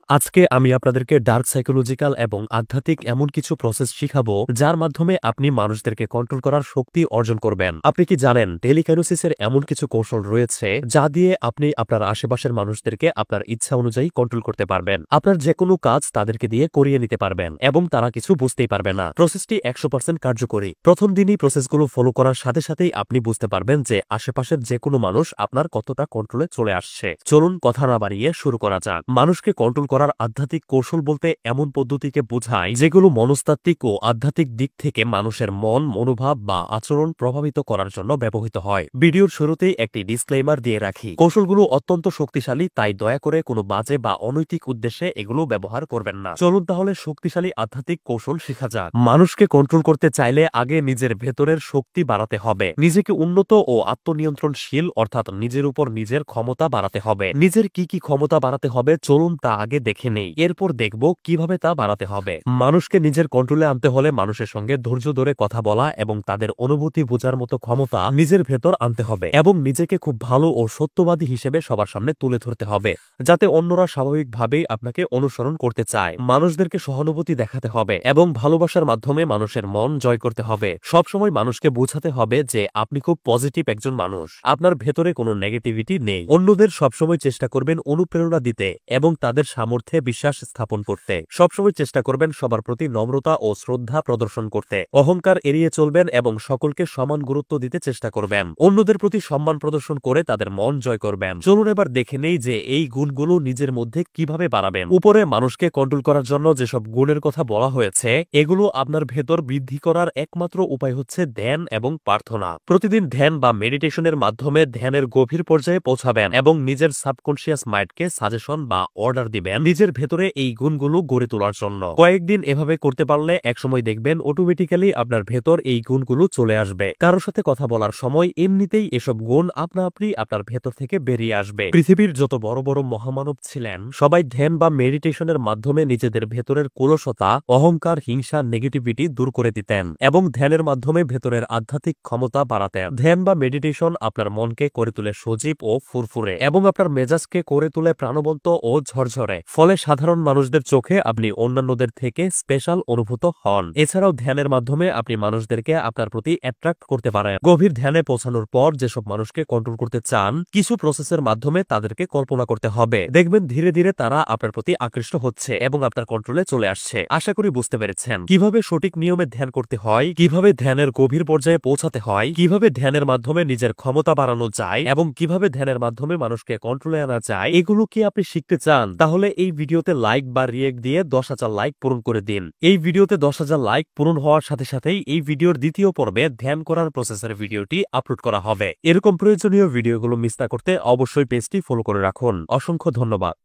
আজকে আমি আপনাদেরকে ডার্ক সাইকোলজিক্যাল এবং আধ্যাত্মিক এমন কিছু প্রসেস শিখাবো যার মাধ্যমে আপনি মানুষদেরকে কন্ট্রোল করার শক্তি অর্জন করবেন। আপনি কি জানেন টেলিকাইনোসিসের এমন কিছু কৌশল রয়েছে যা দিয়ে আপনি আপনার আশেপাশের মানুষদেরকে আপনার ইচ্ছা অনুযায়ী কন্ট্রোল করতে পারবেন। আপনার যে কোনো কাজ তাদেরকে দিয়ে করিয়ে নিতে পারবেন এবং তারা কিছু বুঝতেই পারবে না। প্রসেসটি 100% কার্যকরী। প্রথম দিনই প্রসেসগুলো ফলো করার সাথে সাথেই আপনি বুঝতে পারবেন যে আশেপাশের যে কোনো মানুষ আপনার কতটা কন্ট্রোলে চলে আসছে। চলুন কথা না বাড়িয়ে শুরু করা যাক। মানুষকে কন্ট্রোল করার আধ্যাত্মিক কৌশল বলতে এমন পদ্ধতিকে বোঝায় যেগুলো মনস্তাত্ত্বিক ও আধ্যাত্মিক দিক থেকে মানুষের মন, মনোভাব বা আচরণ প্রভাবিত করার জন্য ব্যবহৃত হয়। ভিডিওর শুরুতেই একটি ডিসক্লেইমার দিয়ে রাখি, কৌশলগুলো অত্যন্ত শক্তিশালী, তাই দয়া করে কোনো বাজে বা অনৈতিক উদ্দেশ্যে এগুলো ব্যবহার করবেন না। চলুন তাহলে শক্তিশালী আধ্যাত্মিক কৌশল শেখা যাক। মানুষকে কন্ট্রোল করতে চাইলে আগে নিজের ভেতরের শক্তি বাড়াতে হবে। নিজেকে উন্নত ও আত্মনিয়ন্ত্রণশীল অর্থাৎ নিজের উপর নিজের ক্ষমতা বাড়াতে হবে। নিজের কি কি ক্ষমতা বাড়াতে হবে চলুন তা আগে দেখে নেই, এরপর দেখব কিভাবে তা বাড়াতে হবে। মানুষকে নিজের কন্ট্রোলে আনতে হলে মানুষের সঙ্গে ধৈর্য ধরে কথা বলা এবং তাদের অনুভূতি বোঝার মতো ক্ষমতা নিজের ভেতর আনতে হবে এবং নিজেকে খুব ভালো ও সত্যবাদী হিসেবে সবার সামনে তুলে ধরতে হবে যাতে অন্যরা স্বাভাবিকভাবেই আপনাকে অনুসরণ করতে চায়। মানুষদেরকে সহানুভূতি দেখাতে হবে এবং ভালোবাসার মাধ্যমে মানুষের মন জয় করতে হবে। সবসময় মানুষকে বোঝাতে হবে যে আপনি খুব পজিটিভ একজন মানুষ, আপনার ভেতরে কোনো নেগেটিভিটি নেই। অন্যদের সবসময় চেষ্টা করবেন অনুপ্রেরণা দিতে এবং তাদের সামর্থ্যে বিশ্বাস স্থাপন করতে। সবসময় চেষ্টা করবেন সবার প্রতি নম্রতা ও শ্রদ্ধা প্রদর্শন করতে। অহংকার এড়িয়ে চলবেন এবং সকলকে সমান গুরুত্ব দিতে চেষ্টা করবেন। অন্যদের প্রতি সম্মান প্রদর্শন করে তাদের মন জয় করবেন। চলুন এবার দেখে নেই যে এই গুণগুলো নিজের মধ্যে কিভাবে বাড়াবেন। উপরে মানুষকে কন্ট্রোল করার জন্য যেসব গুণের কথা বলা হয়েছে এগুলো আপনার ভেতর বৃদ্ধি করার একমাত্র উপায় হচ্ছে ধ্যান এবং প্রার্থনা। প্রতিদিন ধ্যান বা মেডিটেশনের মাধ্যমে ধ্যানের গভীর পর্যায়ে পৌঁছাবেন এবং নিজের সাবকনশিয়াস মাইন্ডকে সাজেশন বা অর্ডার দিবেন নিজের ভেতরে এই গুণগুলো গড়ে তোলার জন্য। কয়েকদিন এভাবে করতে পারলে একসময় দেখবেন অটোমেটিক্যালি আপনার ভেতর এই গুণগুলো চলে আসবে। কারোর সাথে কথা বলার সময় এমনিতেই এসব গুণ আপনা আপনি আপনার ভেতর থেকে বেরিয়ে আসবে। পৃথিবীর যত বড় বড় মহামানব ছিলেন সবাই ধ্যান বা মেডিটেশনের মাধ্যমে নিজেদের ভেতরের কলুষতা, অহংকার, হিংসা, নেগেটিভিটি দূর করে দিতেন এবং ধ্যানের মাধ্যমে ভেতরের আধ্যাত্মিক ক্ষমতা বাড়াতেন। ধ্যান বা মেডিটেশন আপনার মনকে করে তোলে সজীব ও ফুরফুরে এবং আপনার মেজাজকে করে তোলে প্রাণবন্ত ও ঝরঝরে। ফলে সাধারণ মানুষদের চোখে আপনি অন্যান্যদের থেকে স্পেশাল অনুভূত হন। এছাড়াও ধ্যানের মাধ্যমে আপনি মানুষদেরকে আপনার প্রতি অ্যাট্রাক্ট করতে পারেন। গভীর ধ্যানে পৌঁছানোর পর যেসব মানুষকে কন্ট্রোল করতে চান কিছু প্রসেসের মাধ্যমে তাদেরকে কল্পনা করতে হবে। দেখবেন ধীরে ধীরে তারা আপনার প্রতি আকৃষ্ট হচ্ছে এবং আপনার কন্ট্রোলে চলে আসছে। আশা করি বুঝতে পেরেছেন কিভাবে সঠিক নিয়মে ধ্যান করতে হয়, কিভাবে ধ্যানের গভীর পর্যায়ে পৌঁছাতে হয়, কিভাবে ধ্যানের মাধ্যমে নিজের ক্ষমতা বাড়ানো যায় এবং কিভাবে ধ্যানের মাধ্যমে মানুষকে কন্ট্রোলে আনা যায়। এগুলো কি আপনি শিখতে চান? তাহলে এই ভিডিওতে লাইক বা রিয়েক্ট দিয়ে 10,000 লাইক পূরণ করে দিন। এই ভিডিওতে 10,000 লাইক পূরণ হওয়ার সাথে সাথেই এই ভিডিওর দ্বিতীয় পর্বে ধ্যান করার প্রসেসের ভিডিওটি আপলোড করা হবে। এরকম প্রয়োজনীয় ভিডিওগুলো মিস না করতে অবশ্যই পেজটি ফলো করে রাখুন। অসংখ্য ধন্যবাদ।